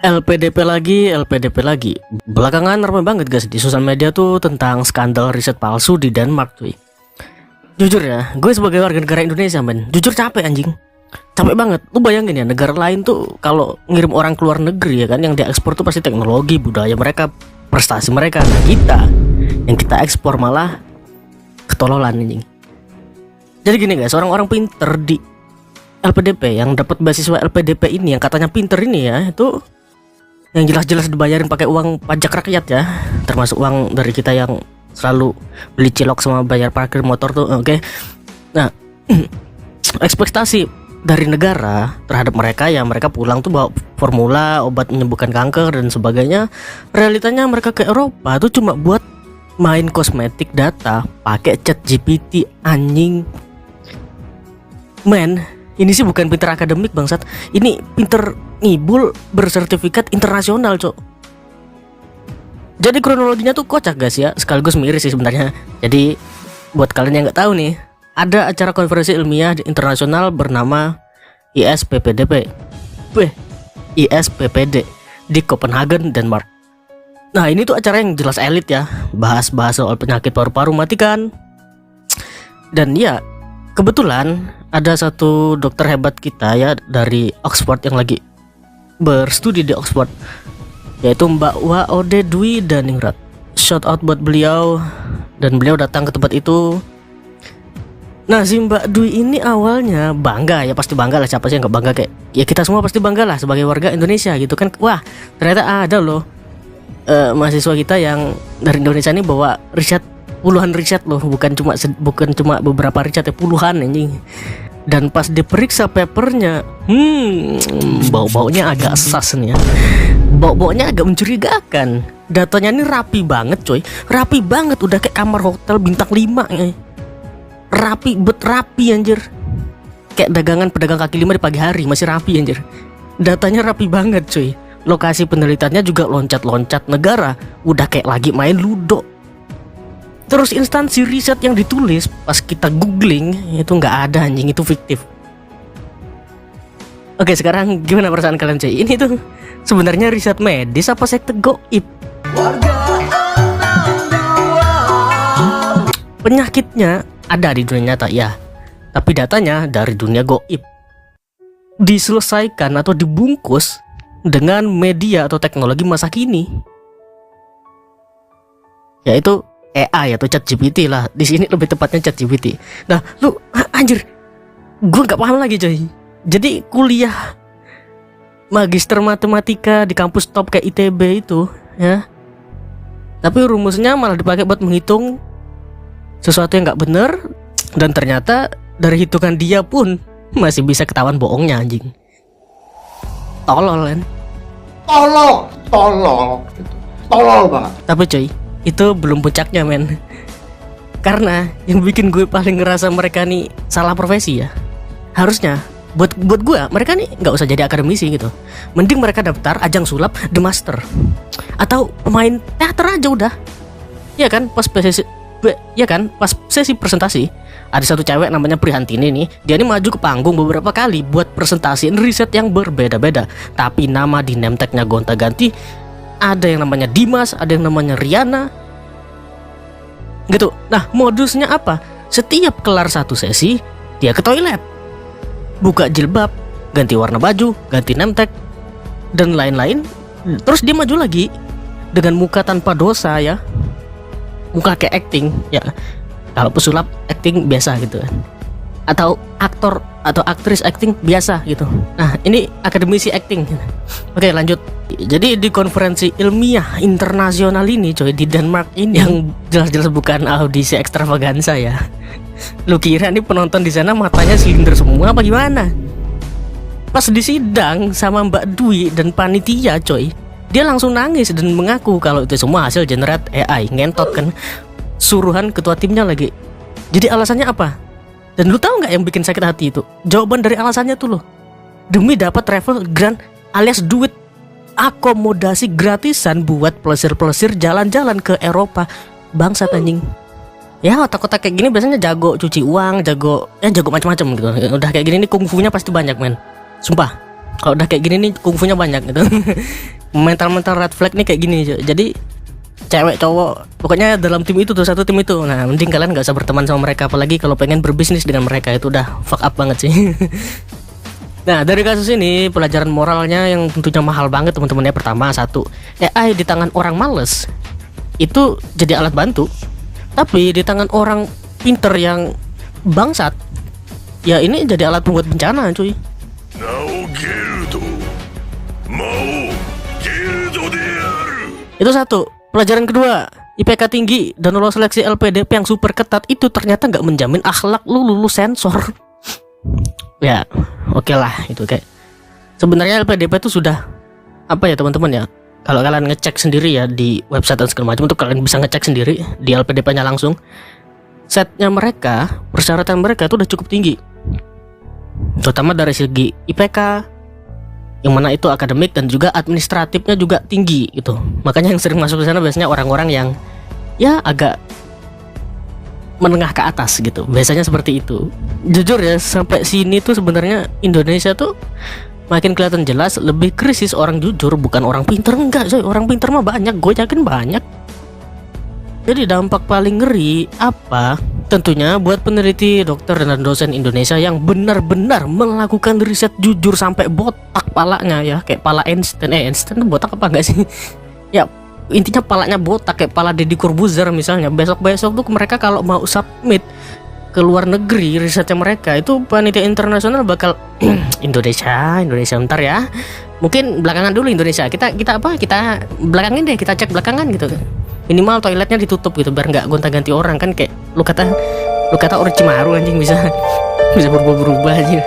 LPDP lagi. Belakangan ramai banget guys di sosial media tuh tentang skandal riset palsu di Denmark cuy. Jujur ya, gue sebagai warga negara Indonesia men, jujur capek anjing. Capek banget. Lu bayangin ya, negara lain tuh kalau ngirim orang ke luar negeri ya kan, yang diekspor tuh pasti teknologi, budaya mereka, prestasi mereka. Nah kita, yang kita ekspor malah ketololan anjing. Jadi gini guys, orang-orang pinter di LPDP yang dapat beasiswa LPDP ini, yang katanya pinter ini ya, itu yang jelas-jelas dibayarin pakai uang pajak rakyat ya, termasuk uang dari kita yang selalu beli cilok sama bayar parkir motor tuh, oke. Nah, ekspektasi dari negara terhadap mereka ya, mereka pulang tuh bawa formula obat menyembuhkan kanker dan sebagainya. Realitanya mereka ke Eropa tuh cuma buat main kosmetik data pakai ChatGPT anjing. Men, ini sih bukan pinter akademik bangsat. Ini pinter ngibul bersertifikat internasional, cok. Jadi kronologinya tuh kocak guys ya, sekaligus miris sih sebenarnya. Jadi buat kalian yang nggak tahu nih, ada acara konferensi ilmiah internasional bernama ISPPD di Copenhagen, Denmark. Nah ini tuh acara yang jelas elit ya, bahas-bahas soal penyakit paru-paru matikan. Dan ya kebetulan ada satu dokter hebat kita ya dari Oxford yang lagi berstudi di Oxford, yaitu Mbak Waode Dwi Daningrat. Shout out buat beliau, dan beliau datang ke tempat itu. Nah si Mbak Dwi ini awalnya bangga ya, pasti bangga lah, siapa sih yang gak bangga, kayak ya kita semua pasti bangga lah sebagai warga Indonesia gitu kan. Wah ternyata ada loh mahasiswa kita yang dari Indonesia ini bawa riset, puluhan riset loh, bukan cuma beberapa riset ya, puluhan anjing. Dan pas diperiksa papernya, bau-baunya agak sas nih ya. Bau-baunya agak mencurigakan. Datanya ini rapi banget coy, rapi banget, udah kayak kamar hotel bintang 5 ya. Rapi anjir. Kayak dagangan pedagang kaki lima di pagi hari, masih rapi anjir. Datanya rapi banget coy. Lokasi penelitiannya juga loncat-loncat negara, udah kayak lagi main ludo. Terus instansi riset yang ditulis pas kita googling itu nggak ada anjing, itu fiktif. Oke sekarang gimana perasaan kalian cuy? Ini tuh sebenarnya riset medis apa sekte goib? Penyakitnya ada di dunia nyata ya, tapi datanya dari dunia goib. Diselesaikan atau dibungkus dengan media atau teknologi masa kini, yaitu AI atau ChatGPT lah. Di sini lebih tepatnya ChatGPT. Nah, lu anjir, gue nggak paham lagi coy. Jadi kuliah magister matematika di kampus top kayak ITB itu, ya. Tapi rumusnya malah dipakai buat menghitung sesuatu yang nggak bener, dan ternyata dari hitungan dia pun masih bisa ketahuan bohongnya anjing. Tolol kan? Tolol banget. Tapi coy, itu belum puncaknya men. Karena yang bikin gue paling ngerasa mereka nih salah profesi ya, harusnya buat gue mereka nih nggak usah jadi akademisi gitu. Mending mereka daftar ajang sulap The Master, atau pemain teater aja udah. Ya kan, pas sesi presentasi ada satu cewek namanya Prihantini nih. Dia ini maju ke panggung beberapa kali buat presentasiin riset yang berbeda-beda, tapi nama di name tag-nya gonta-ganti. Ada yang namanya Dimas, ada yang namanya Riana gitu. Nah modusnya apa? Setiap kelar satu sesi dia ke toilet, buka jilbab, ganti warna baju, ganti name tag dan lain-lain. Terus dia maju lagi dengan muka tanpa dosa ya, muka kayak acting ya. Kalau pesulap acting biasa gitu kan, atau aktor atau aktris acting biasa gitu. Nah ini akademisi acting. Oke lanjut. Jadi di konferensi ilmiah internasional ini coy, di Denmark ini, yang jelas-jelas bukan audisi ekstravaganza ya. Lu kira nih penonton di sana matanya silinder semua apa gimana? Pas di sidang sama Mbak Dwi dan panitia coy, dia langsung nangis dan mengaku kalau itu semua hasil generate AI. Ngentot kan, suruhan ketua timnya lagi. Jadi alasannya apa? Dan lu tahu nggak yang bikin sakit hati itu? Jawaban dari alasannya tuh loh, demi dapat travel grant alias duit akomodasi gratisan buat plesir-plesir jalan-jalan ke Eropa. Bangsat anjing. Ya otak-otak kayak gini biasanya jago cuci uang, jago macam-macam gitu. Udah kayak gini nih kungfunya pasti banyak men. Sumpah. Kalau udah kayak gini nih kungfunya banyak gitu. Mental-mental red flag nih kayak gini. Jadi cewek cowok pokoknya dalam tim itu tuh, satu tim itu. Nah mending kalian gak usah berteman sama mereka, apalagi kalau pengen berbisnis dengan mereka. Itu udah fuck up banget sih. Nah dari kasus ini pelajaran moralnya yang tentunya mahal banget teman-teman ya. Pertama, satu, AI di tangan orang males itu jadi alat bantu, tapi di tangan orang pinter yang bangsat ya ini jadi alat pembuat bencana cuy. Itu satu. Pelajaran kedua, IPK tinggi dan lolos seleksi LPDP yang super ketat itu ternyata nggak menjamin akhlak lu lulus sensor. Ya, oke lah itu kayak. Sebenarnya LPDP itu sudah apa ya teman-teman ya? Kalau kalian ngecek sendiri ya di website dan segala macam, itu kalian bisa ngecek sendiri di LPDP-nya langsung. Setnya mereka, persyaratan mereka itu udah cukup tinggi. Terutama dari segi IPK, yang mana itu akademik dan juga administratifnya juga tinggi gitu. Makanya yang sering masuk ke sana biasanya orang-orang yang ya agak menengah ke atas gitu. Biasanya seperti itu. Jujur ya, sampai sini tuh sebenarnya Indonesia tuh makin kelihatan jelas lebih krisis orang jujur, bukan orang pinter. Enggak coy, orang pinter mah banyak, gue yakin banyak. Jadi dampak paling ngeri apa? Tentunya buat peneliti, dokter, dan dosen Indonesia yang benar-benar melakukan riset jujur sampai botak palanya ya, kayak pala Einstein. Einstein botak apa enggak sih? Ya intinya palanya botak kayak pala Deddy Corbuzier misalnya. Besok-besok tuh mereka kalau mau submit ke luar negeri risetnya mereka, itu panitia internasional bakal Indonesia ntar ya. Mungkin belakangan dulu Indonesia. Kita belakangin deh, kita cek belakangan gitu. Minimal toiletnya ditutup gitu biar nggak gonta-ganti orang kan, kayak lu kata Orochimaru anjing bisa berubah-berubah aja.